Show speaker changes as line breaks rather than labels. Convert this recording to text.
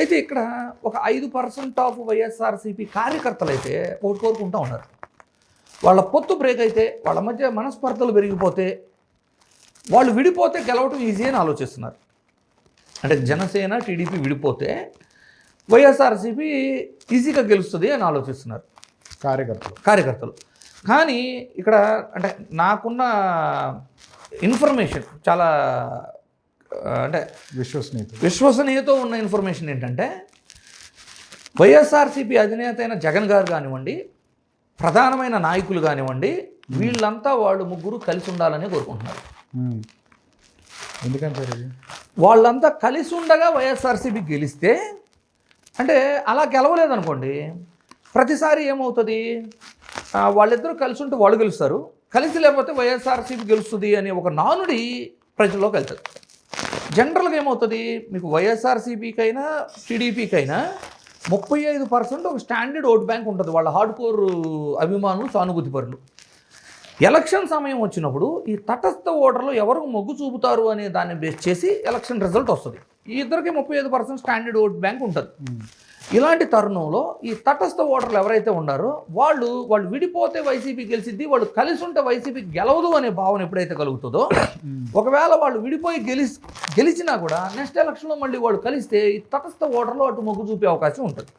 అయితే ఇక్కడ ఒక 5% ఆఫ్ వైఎస్ఆర్సీపీ కార్యకర్తలు అయితే ఒకటి కోరుకుంటూ ఉన్నారు. వాళ్ళ పొత్తు బ్రేక్ అయితే, వాళ్ళ మధ్య మనస్పర్ధలు పెరిగిపోతే, వాళ్ళు విడిపోతే గెలవటం ఈజీ అని ఆలోచిస్తున్నారు. అంటే జనసేన టీడీపీ విడిపోతే వైఎస్ఆర్సీపీ ఈజీగా గెలుస్తుంది అని ఆలోచిస్తున్నారు కార్యకర్తలు. కానీ ఇక్కడ అంటే నాకున్న ఇన్ఫర్మేషన్ చాలా అంటే విశ్వసనీయతో ఉన్న ఇన్ఫర్మేషన్ ఏంటంటే, వైఎస్ఆర్సీపీ అధినేత అయిన జగన్ గారు కానివ్వండి, ప్రధానమైన నాయకులు కానివ్వండి, వీళ్ళంతా వాళ్ళు ముగ్గురు కలిసి ఉండాలని కోరుకుంటున్నారు.
ఎందుకంటే
వాళ్ళంతా కలిసి ఉండగా వైఎస్ఆర్సీపీ గెలిస్తే, అంటే అలా గెలవలేదనుకోండి, ప్రతిసారి ఏమవుతుంది, వాళ్ళిద్దరూ కలిసి ఉంటే వాళ్ళు గెలుస్తారు, కలిసి లేకపోతే వైఎస్ఆర్సీపీ గెలుస్తుంది అనే ఒక నానుడి ప్రజల్లోకి వెళ్తుంది. జనరల్గా ఏమవుతుంది, మీకు వైఎస్ఆర్సీపీకైనా టీడీపీకైనా 35% ఒక స్టాండర్డ్ ఓట్ బ్యాంక్ ఉంటుంది, వాళ్ళ హార్డ్ కోర్ అభిమానులు, సానుభూతి పరులు. ఎలక్షన్ సమయం వచ్చినప్పుడు ఈ తటస్థ ఓటర్లు ఎవరు మొగ్గు చూపుతారు అనే దాన్ని బేస్ చేసి ఎలక్షన్ రిజల్ట్ వస్తుంది. ఈ ఇద్దరికి 35% స్టాండర్డ్ ఓట్ బ్యాంక్ ఉంటుంది. ఇలాంటి తరుణంలో ఈ తటస్థ ఓటర్లు ఎవరైతే ఉన్నారో వాళ్ళు విడిపోతే వైసీపీ గెలిచిద్ది, వాళ్ళు కలిసి ఉంటే వైసీపీ గెలవదు అనే భావన ఎప్పుడైతే కలుగుతుందో, ఒకవేళ వాళ్ళు విడిపోయి గెలిచినా కూడా నెక్స్ట్ ఎలక్షన్లో మళ్ళీ వాళ్ళు కలిస్తే ఈ తటస్థ ఓటర్లు అటు మొగ్గు చూపే అవకాశం ఉంటుంది.